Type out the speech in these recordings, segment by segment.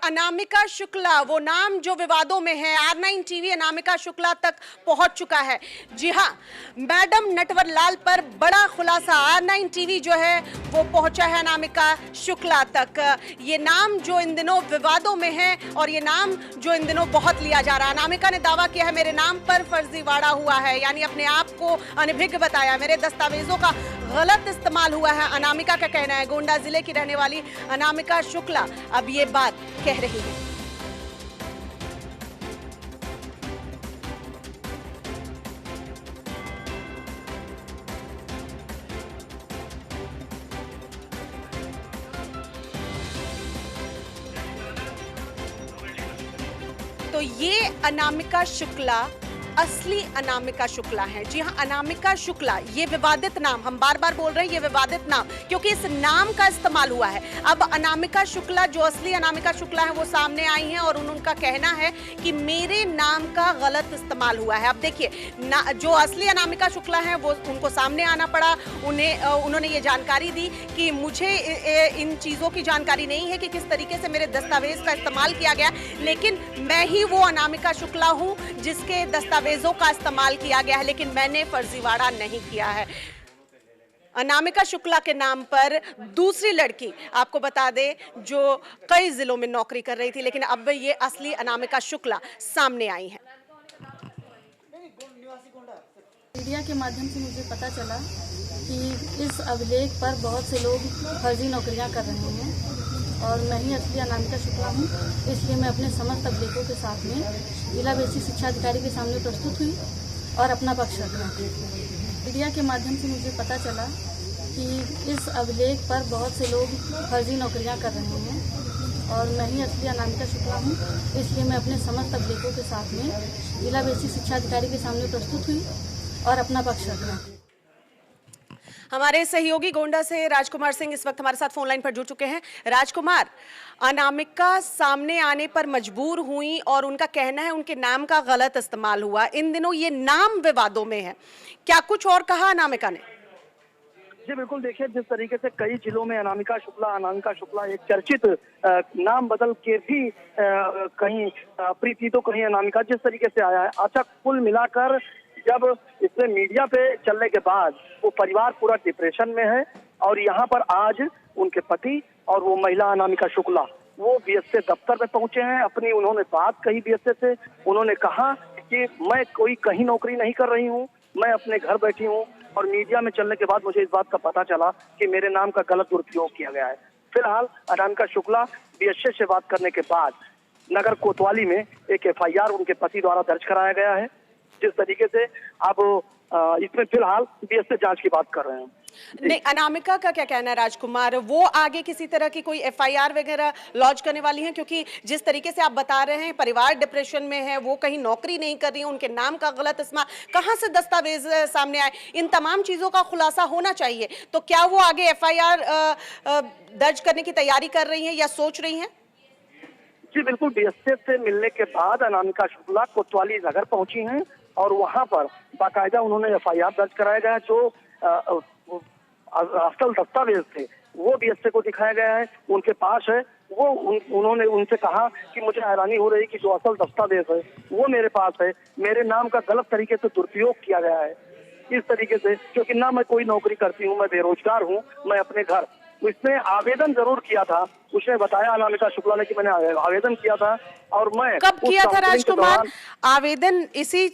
अनामिका शुक्ला, वो नाम जो विवादों में है, R9 टीवी अनामिका शुक्ला तक पहुंच चुका है। जी हां, मैडम नटवर लाल पर बड़ा खुलासा, R9 टीवी जो है वो पहुंचा है अनामिका शुक्ला तक। ये नाम जो इन दिनों विवादों में है और ये नाम जो इन दिनों बहुत लिया जा रहा है। अनामिका ने दावा किया है मेरे नाम पर फर्जीवाड़ा हुआ है, यानी अपने आप को अनभिज्ञ बताया, मेरे दस्तावेजों का गलत इस्तेमाल हुआ है, अनामिका का कहना है। गोंडा जिले की रहने वाली अनामिका शुक्ला अब ये बात कह रही है। तो ये अनामिका शुक्ला असली अनामिका शुक्ला है। जी हां, अनामिका शुक्ला, ये विवादित नाम, हम बार बार बोल रहे हैं ये विवादित नाम, क्योंकि इस नाम का इस्तेमाल हुआ है। अब अनामिका शुक्ला जो असली अनामिका शुक्ला है वो सामने आई हैं और उनका कहना है कि मेरे नाम का गलत इस्तेमाल हुआ है। अब देखिए, जो असली अनामिका शुक्ला है वो उनको सामने आना पड़ा, उन्होंने ये जानकारी दी कि मुझे इन चीज़ों की जानकारी नहीं है कि किस तरीके से मेरे दस्तावेज का इस्तेमाल किया गया, लेकिन मैं ही वो अनामिका शुक्ला हूं जिसके दस्तावेजों का इस्तेमाल किया गया है, लेकिन मैंने फर्जीवाड़ा नहीं किया है। अनामिका शुक्ला के नाम पर दूसरी लड़की, आपको बता दें, जो कई जिलों में नौकरी कर रही थी, लेकिन अब ये असली अनामिका शुक्ला सामने आई है। मीडिया के माध्यम से मुझे पता चला कि इस अभिलेख पर बहुत से लोग फर्जी नौकरियां कर रहे हैं और मैं ही असली अनामिका शुक्ला हूं, इसलिए मैं अपने समस्त अभिलेखों के साथ में जिला बेसिक शिक्षा अधिकारी के सामने प्रस्तुत हुई और अपना पक्ष रखा। मीडिया के माध्यम से मुझे पता चला कि इस अभिलेख पर बहुत से लोग फर्जी नौकरियां कर रहे हैं और मैं ही असली अनामिका शुक्ला हूं, इसलिए मैं अपने समस्त अभिलेखों के साथ में जिला बेसिक शिक्षा अधिकारी के सामने प्रस्तुत हुई और अपना पक्ष रखा। हमारे सहयोगी गोंडा से राजकुमार सिंह इस वक्त हमारे साथ फोन लाइन पर जुड़ चुके हैं। राजकुमार, अनामिका सामने आने पर मजबूर हुई और उनका कहना है उनके नाम का गलत इस्तेमाल हुआ। इन दिनों ये नाम विवादों में है, क्या कुछ और कहा अनामिका ने? जी बिल्कुल, देखिए जिस तरीके से कई जिलों में अनामिका शुक्ला एक चर्चित नाम बदल के भी कहीं प्रीति तो कहीं अनामिका, जिस तरीके से आया है। अच्छा, कुल मिलाकर जब इसमें मीडिया पे चलने के बाद वो परिवार पूरा डिप्रेशन में है और यहाँ पर आज उनके पति और वो महिला अनामिका शुक्ला वो बीएसए दफ्तर में पहुंचे हैं। अपनी उन्होंने बात कही बीएसए से, उन्होंने कहा कि मैं कोई कहीं नौकरी नहीं कर रही हूँ, मैं अपने घर बैठी हूँ और मीडिया में चलने के बाद मुझे इस बात का पता चला कि मेरे नाम का गलत दुरुपयोग किया गया है। फिलहाल अनामिका शुक्ला बीएसए से बात करने के बाद नगर कोतवाली में एक एफआईआर उनके पति द्वारा दर्ज कराया गया है। जिस तरीके से अब इसमें फिलहाल बीएसए जांच की बात कर रहे हैं। नहीं, अनामिका का क्या कहना है राजकुमार? वो आगे किसी तरह की कोई एफआईआर वगैरह लॉन्च करने वाली हैं? क्योंकि जिस तरीके से आप बता रहे हैं परिवार डिप्रेशन में है, वो कहीं नौकरी नहीं कर रही है, उनके नाम का गलत इस्तेमाल, कहां से दस्तावेज सामने आए, इन तमाम चीजों का खुलासा होना चाहिए। तो क्या वो आगे एफआईआर दर्ज करने की तैयारी कर रही है या सोच रही है? जी बिल्कुल, बीएसए से मिलने के बाद अनामिका शुक्ला कोतवाली नगर पहुंची हैं और वहां पर बाकायदा उन्होंने एफआईआर दर्ज कराया गया। जो असल दस्तावेज थे वो बीएसए को दिखाया गया है, उनके पास है। वो उन्होंने उनसे कहा कि मुझे हैरानी हो रही कि जो असल दस्तावेज है वो मेरे पास है, मेरे नाम का गलत तरीके से दुरुपयोग किया गया है इस तरीके से, क्योंकि ना मैं कोई नौकरी करती हूँ, मैं बेरोजगार हूँ, मैं अपने घर। उसने आवेदन जरूर किया था, उसने बताया अनामिका शुक्ला ने कि मैंने आवेदन किया था। और मैं कब किया था राजकुमार आवेदन? इसी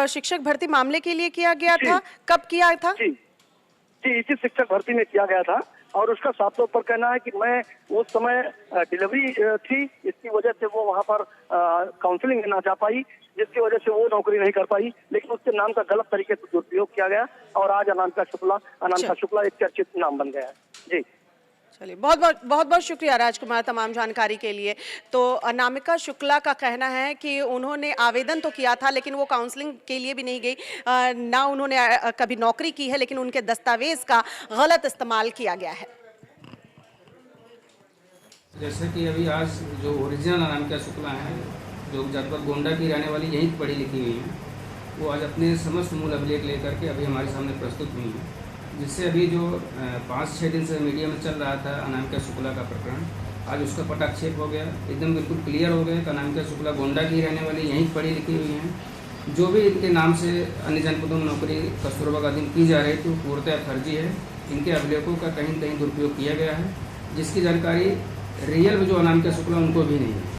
शिक्षक भर्ती मामले के लिए किया गया था? कब किया था? जी इसी शिक्षक भर्ती में किया गया था और उसका साफ तौर पर कहना है कि मैं उस समय डिलीवरी थी, इसकी वजह से वो वहां पर काउंसलिंग में ना जा पाई, जिसकी वजह से वो नौकरी नहीं कर पाई, लेकिन उसके नाम का गलत तरीके से दुरुपयोग किया गया और आज अनामिका शुक्ला एक चर्चित नाम बन गया है। जी चलिए, बहुत बहुत शुक्रिया राजकुमार तमाम जानकारी के लिए। तो अनामिका शुक्ला का कहना है कि उन्होंने आवेदन तो किया था लेकिन वो काउंसलिंग के लिए भी नहीं गई, ना उन्होंने कभी नौकरी की है, लेकिन उनके दस्तावेज का गलत इस्तेमाल किया गया है। जैसे कि अभी आज जो ओरिजिनल अनामिका शुक्ला है, जो जनपद गोंडा की रहने वाली, यहीं पढ़ी लिखी हुई हैं, वो आज अपने समस्त मूल अभिलेख लेकर के अभी हमारे सामने प्रस्तुत हुई हैं, जिससे अभी जो 5-6 दिन से मीडिया में चल रहा था अनामिका शुक्ला का प्रकरण, आज उसका पटाक्षेप हो गया, एकदम बिल्कुल क्लियर हो गया कि अनामिका शुक्ला गोंडा की रहने वाली, यहीं पढ़ी लिखी हुई हैं। जो भी इनके नाम से अन्य जनपदों में नौकरी कस्तूरबा गांधी में की जा रही थी वो पूर्णतः फर्जी है। इनके अभिलेखों का कहीं न कहीं दुरुपयोग किया गया है, जिसकी जानकारी रियल में जो अनामिका शुक्ला उनको भी नहीं है।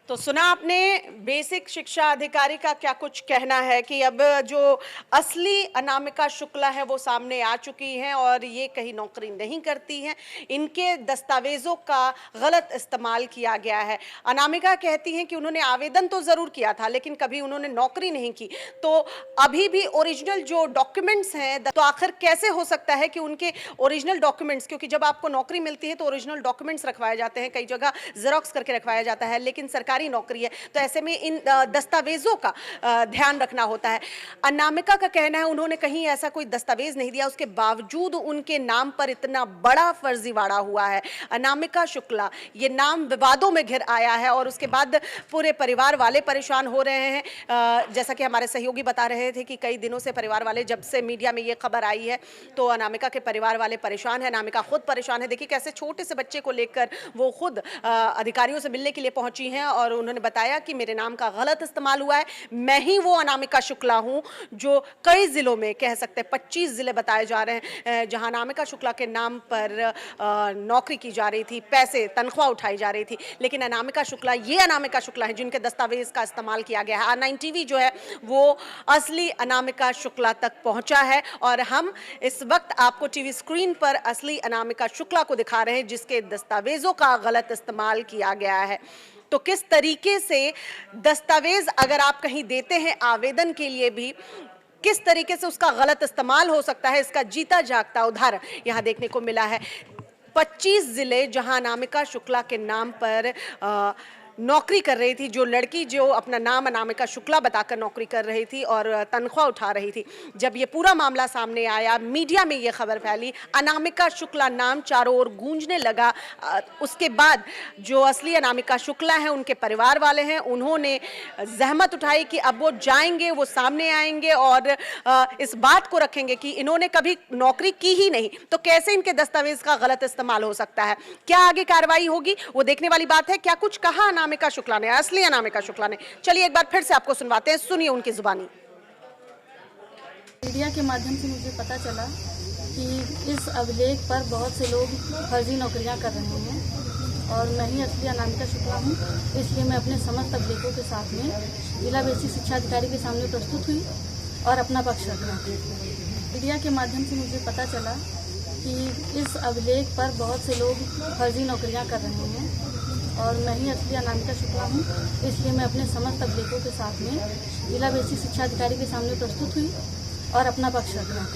तो सुना आपने बेसिक शिक्षा अधिकारी का क्या कुछ कहना है कि अब जो असली अनामिका शुक्ला है वो सामने आ चुकी हैं और ये कहीं नौकरी नहीं करती हैं, इनके दस्तावेजों का गलत इस्तेमाल किया गया है। अनामिका कहती हैं कि उन्होंने आवेदन तो ज़रूर किया था लेकिन कभी उन्होंने नौकरी नहीं की, तो अभी भी ओरिजिनल जो डॉक्यूमेंट्स हैं, तो आखिर कैसे हो सकता है कि उनके ओरिजिनल डॉक्यूमेंट्स, क्योंकि जब आपको नौकरी मिलती है तो ओरिजिनल डॉक्यूमेंट्स रखवाए जाते हैं, कई जगह जेरोक्स करके रखवाया जाता है, लेकिन सरकारी नौकरी है तो ऐसे में इन दस्तावेजों का ध्यान रखना होता है। अनामिका का कहना है उन्होंने कहीं ऐसा कोई दस्तावेज नहीं दिया, उसके बावजूद उनके नाम पर इतना बड़ा फर्जीवाड़ा हुआ है। अनामिका शुक्ला ये नाम विवादों में घिर आया है और उसके बाद पूरे परिवार वाले परेशान हो रहे हैं। जैसा कि हमारे सहयोगी बता रहे थे कि कई दिनों से परिवार वाले, जब से मीडिया में ये खबर आई है तो अनामिका के परिवार वाले परेशान है, अनामिका खुद परेशान है। देखिए कैसे छोटे से बच्चे को लेकर वो खुद अधिकारियों से मिलने के लिए पहुंची हैं और उन्होंने बताया कि मेरे नाम का गलत इस्तेमाल हुआ है, मैं ही वो अनामिका शुक्ला हूं जो कई जिलों में, कह सकते हैं 25 जिले बताए जा रहे हैं जहां अनामिका शुक्ला के नाम पर नौकरी की जा रही थी, पैसे तनख्वाह उठाई जा रही थी, लेकिन अनामिका शुक्ला ये अनामिका शुक्ला है जिनके दस्तावेज का इस्तेमाल किया गया है। R9 TV जो है वो असली अनामिका शुक्ला तक पहुंचा है और हम इस वक्त आपको टीवी स्क्रीन पर असली अनामिका शुक्ला को दिखा रहे हैं जिसके दस्तावेजों का गलत इस्तेमाल किया गया है। तो किस तरीके से दस्तावेज अगर आप कहीं देते हैं आवेदन के लिए भी, किस तरीके से उसका गलत इस्तेमाल हो सकता है, इसका जीता जागता उदाहरण यहाँ देखने को मिला है। 25 जिले जहां अनामिका शुक्ला के नाम पर नौकरी कर रही थी, जो लड़की जो अपना नाम अनामिका शुक्ला बताकर नौकरी कर रही थी और तनख्वाह उठा रही थी, जब ये पूरा मामला सामने आया, मीडिया में ये खबर फैली, अनामिका शुक्ला नाम चारों ओर गूंजने लगा, उसके बाद जो असली अनामिका शुक्ला हैं उनके परिवार वाले हैं, उन्होंने जहमत उठाई कि अब वो जाएंगे, वो सामने आएंगे और इस बात को रखेंगे कि इन्होंने कभी नौकरी की ही नहीं, तो कैसे इनके दस्तावेज का गलत इस्तेमाल हो सकता है, क्या आगे कार्रवाई होगी वो देखने वाली बात है। क्या कुछ कहा अनामिका शुक्ला ने, असली अनामिका शुक्ला ने, चलिए एक बार फिर से आपको सुनवाते हैं, सुनिए उनकी जुबानी। मीडिया के माध्यम से मुझे पता चला कि इस अभिलेख पर बहुत से लोग फर्जी नौकरियां कर रहे हैं और मैं ही असली अनामिका शुक्ला हूं, इसलिए मैं अपने समस्त अभिलेखों के साथ में जिला बेसिक शिक्षा अधिकारी के सामने प्रस्तुत हुई और अपना पक्ष रखा। मीडिया के माध्यम से मुझे पता चला कि इस अभिलेख पर बहुत से लोग फर्जी नौकरियां कर रहे हैं और मैं ही असली अनामिका शुक्ला हूं, इसलिए मैं अपने समस्त अभिलेखों के साथ में जिला बेसिक शिक्षा अधिकारी के सामने प्रस्तुत हुई और अपना पक्ष रखा।